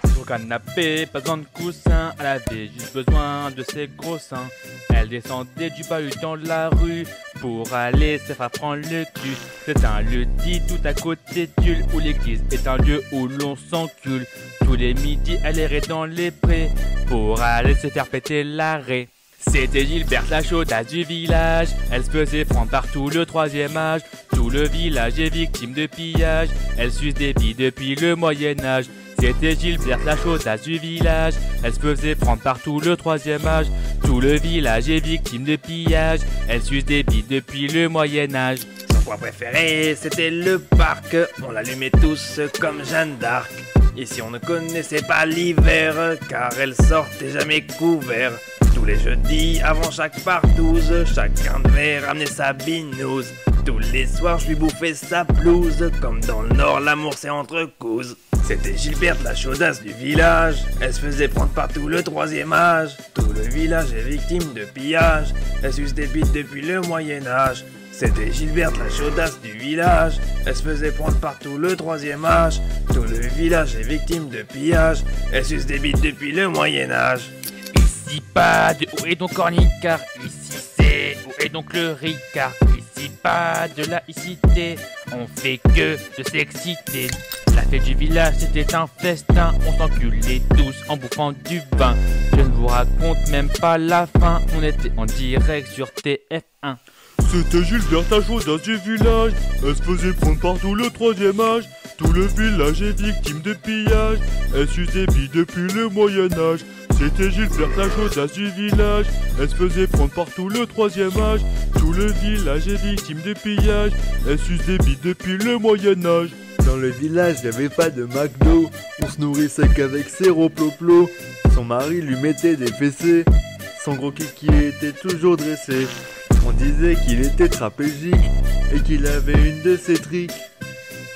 Sur le canapé, pas besoin de coussin, elle avait juste besoin de ses gros seins. Elle descendait du bahut dans la rue pour aller se faire prendre le cul. C'est un lieu dit tout à côté de Tulle, où l'église est un lieu où l'on s'encule. Tous les midis, elle errait dans les prés pour aller se faire péter l'arrêt. C'était Gilberte, la chaudasse du village. Elle se faisait prendre par tout le troisième âge. Tout le village est victime de pillage. Elle suce des billes depuis le Moyen-Âge. C'était Gilberte, la chaudasse du village. Elle se faisait prendre par tout le troisième âge. Tout le village est victime de pillage. Elle suce des billes depuis le Moyen-Âge. Son coin préféré, c'était le parc. On l'allumait tous comme Jeanne d'Arc. Ici on ne connaissait pas l'hiver, car elle sortait jamais couvert. Tous les jeudis, avant chaque partouze, chacun devait ramener sa binouse. Tous les soirs, je lui bouffais sa blouse. Comme dans le Nord, l'amour c'est entre couses. C'était Gilberte, la chaudasse du village. Elle se faisait prendre par tout le troisième âge. Tout le village est victime de pillage. Elle suce des bites depuis le Moyen-Âge. C'était Gilberte, la chaudasse du village. Elle se faisait prendre par tout le troisième âge. Tout le village est victime de pillage. Elle suce des bites depuis le Moyen-Âge. Ici pas de où est donc Ornicard. Ici c'est où est donc le Ricard. Ici pas de laïcité. On fait que de s'exciter. La fête du village c'était un festin. On s'enculait tous en bouffant du vin. Je ne vous raconte même pas la fin. On était en direct sur TF1. C'était Gilberte, la chaudasse du village. Elle se faisait prendre par tout le troisième âge. Tout le village est victime de pillage. Elle suce des billes depuis le Moyen-Âge. C'était Gilberte, la chaudasse du village. Elle se faisait prendre par tout le troisième âge. Tout le village est victime de pillage. Elle suce des billes depuis le Moyen-Âge. Dans le village, y'avait pas de McDo. On se nourrissait qu'avec sirop ploplo. Son mari lui mettait des fessées. Son gros kiki était toujours dressé. On disait qu'il était trapégique et qu'il avait une de ses tricks.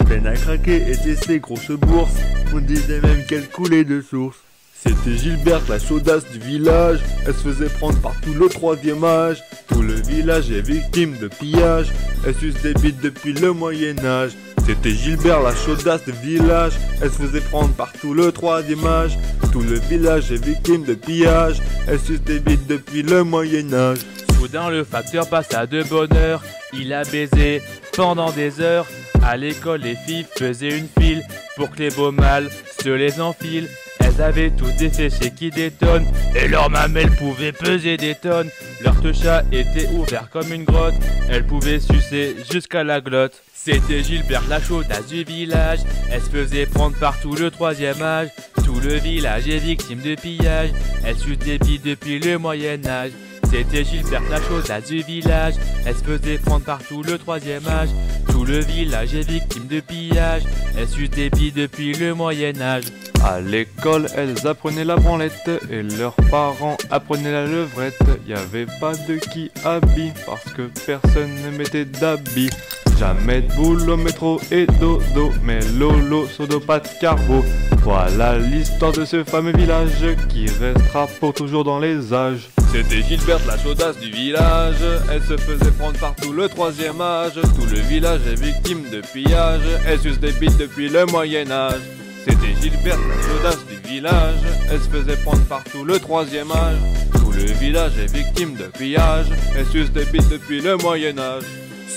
Peine à craquer étaient ses grosses bourses. On disait même qu'elle coulait de source. C'était Gilberte, la chaudasse du village. Elle se faisait prendre par tout le troisième âge. Tout le village est victime de pillage. Elle suce des bites depuis le Moyen-Âge. C'était Gilberte, la chaudasse du village. Elle se faisait prendre par tout le troisième âge. Tout le village est victime de pillage. Elle suce des bites depuis le Moyen-Âge. Soudain le facteur passa de bonne heure. Il a baisé pendant des heures. À l'école les filles faisaient une file pour que les beaux mâles se les enfilent. Elles avaient tous des fessiers qui détonnent et leurs mamelles pouvaient peser des tonnes. Leur teuchat était ouvert comme une grotte. Elles pouvaient sucer jusqu'à la glotte. C'était Gilberte, la chaudasse du village. Elle se faisait prendre par tout le troisième âge. Tout le village est victime de pillage. Elle suce des billes depuis le Moyen-Âge. C'était Gilberte, la chaudasse du village. Elle se faisait prendre par tout le troisième âge. Tout le village est victime de pillage. Elle suce des billes depuis le Moyen-Âge. À l'école, elles apprenaient la branlette et leurs parents apprenaient la levrette. Y avait pas de qui habille parce que personne ne mettait d'habits. Jamais de boule au métro et dodo, mais lolo, sodo, pas de carbo. Voilà l'histoire de ce fameux village qui restera pour toujours dans les âges. C'était Gilberte, la chaudasse du village. Elle se faisait prendre par tout le troisième âge. Tout le village est victime de pillage. Elle suce des bites depuis le Moyen-Âge. C'était Gilberte, la chaudasse du village. Elle se faisait prendre par tout le troisième âge. Tout le village est victime de pillage. Elle suce des bites depuis le Moyen-Âge.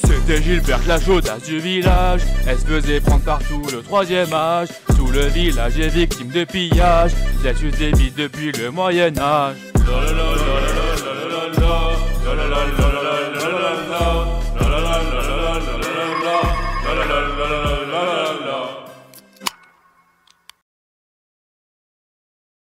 C'était Gilberte, la chaudasse du village. Elle se faisait prendre par tout le troisième âge. Tout le village est victime de pillage. Elle suce des bites depuis le Moyen-Âge.